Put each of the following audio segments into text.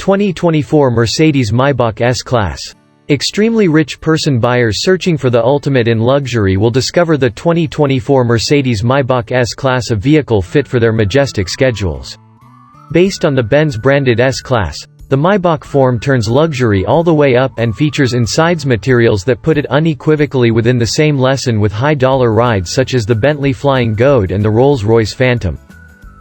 2024 Mercedes-Maybach S-Class. Extremely rich person buyers searching for the ultimate in luxury will discover the 2024 Mercedes-Maybach S-Class, a vehicle fit for their majestic schedules. Based on the Benz-branded S-Class, the Maybach form turns luxury all the way up and features insides materials that put it unequivocally within the same lesson with high-dollar rides such as the Bentley Flying Goat and the Rolls-Royce Phantom.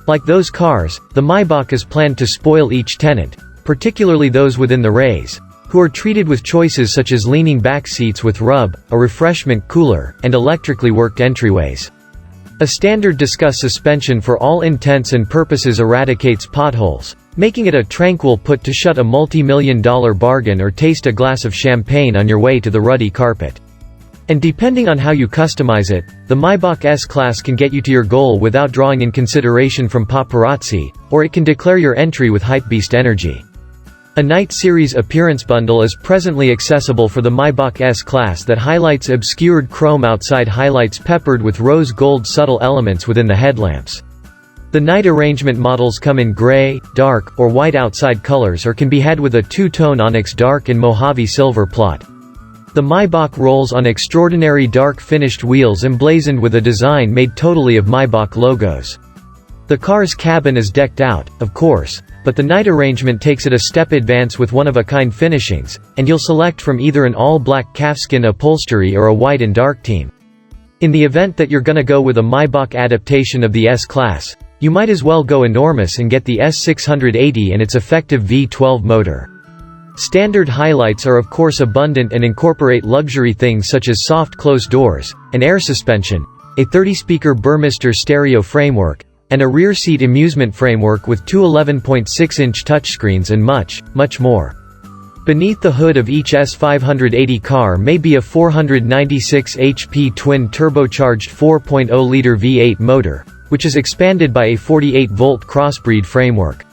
Like those cars, the Maybach is planned to spoil each tenant, particularly those within the Rays, who are treated with choices such as leaning back seats with rub, a refreshment cooler, and electrically worked entryways. A standard disc suspension for all intents and purposes eradicates potholes, making it a tranquil put-to-shut, a multi-million-dollar bargain, or taste a glass of champagne on your way to the ruddy carpet. And depending on how you customize it, the Maybach S-Class can get you to your goal without drawing in consideration from paparazzi, or it can declare your entry with hypebeast energy. A Night Series appearance bundle is presently accessible for the Maybach S-Class that highlights obscured chrome outside highlights peppered with rose gold subtle elements within the headlamps. The night arrangement models come in gray, dark, or white outside colors, or can be had with a two-tone onyx dark and Mojave silver plot. The Maybach rolls on extraordinary dark finished wheels emblazoned with a design made totally of Maybach logos. The car's cabin is decked out, of course, but the night arrangement takes it a step advance with one-of-a-kind finishings, and you'll select from either an all-black calfskin upholstery or a white and dark team. In the event that you're gonna go with a Maybach adaptation of the S-Class, you might as well go enormous and get the S680 and its effective V12 motor. Standard highlights are of course abundant and incorporate luxury things such as soft closed doors, an air suspension, a 30-speaker Burmester stereo framework, and a rear seat amusement framework with two 11.6-inch touchscreens and much, much more. Beneath the hood of each S580 car may be a 496 HP twin-turbocharged 4.0-liter V8 motor, which is expanded by a 48-volt crossbreed framework.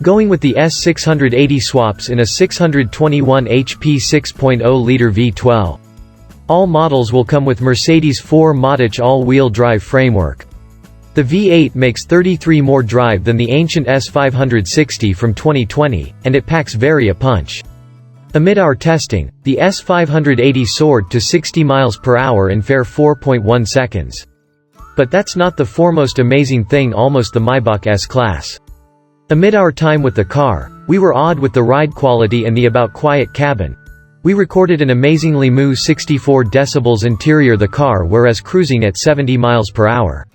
Going with the S680 swaps in a 621 HP 6.0-liter V12. All models will come with Mercedes 4MATIC all-wheel drive framework. The V8 makes 33 more drive than the ancient S560 from 2020, and it packs very a punch. Amid our testing, the S580 soared to 60 miles per hour in fair 4.1 seconds. But that's not the foremost amazing thing, almost the Maybach S-Class. Amid our time with the car, we were awed with the ride quality and the about quiet cabin. We recorded an amazingly moo 64 decibels interior the car, whereas cruising at 70 miles per hour.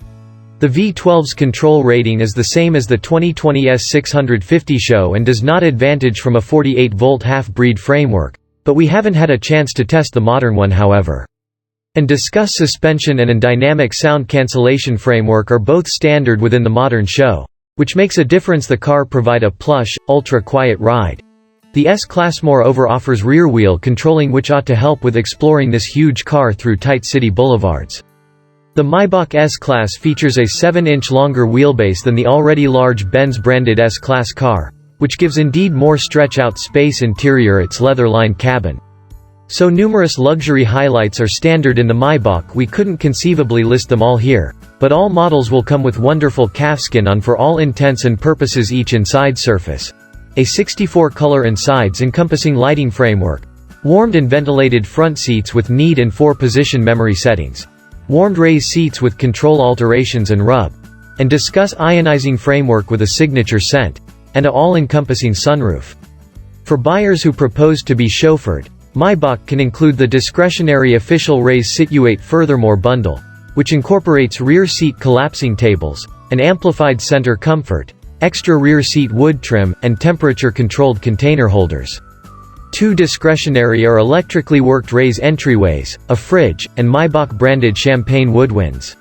The V12's control rating is the same as the 2020 S650 show and does not advantage from a 48-volt half-breed framework, but we haven't had a chance to test the modern one however. And discuss suspension and a dynamic sound cancellation framework are both standard within the modern show, which makes a difference. The car provide a plush, ultra-quiet ride. The S-Class moreover offers rear-wheel controlling, which ought to help with exploring this huge car through tight city boulevards. The Maybach S-Class features a 7-inch longer wheelbase than the already large Benz-branded S-Class car, which gives indeed more stretch-out space interior its leather-lined cabin. So numerous luxury highlights are standard in the Maybach, we couldn't conceivably list them all here, but all models will come with wonderful calfskin on for all intents and purposes each inside surface. A 64-color insides encompassing lighting framework. Warmed and ventilated front seats with need and 4-position memory settings. Warmed raised seats with control alterations and rub. And discuss ionizing framework with a signature scent. And a all-encompassing sunroof. For buyers who propose to be chauffeured, Maybach can include the discretionary official Raise Situate Furthermore bundle, which incorporates rear seat collapsing tables, an amplified center comfort, extra rear seat wood trim, and temperature-controlled container holders. 2 discretionary or electrically worked Raise entryways, a fridge, and Maybach-branded champagne woodwinds.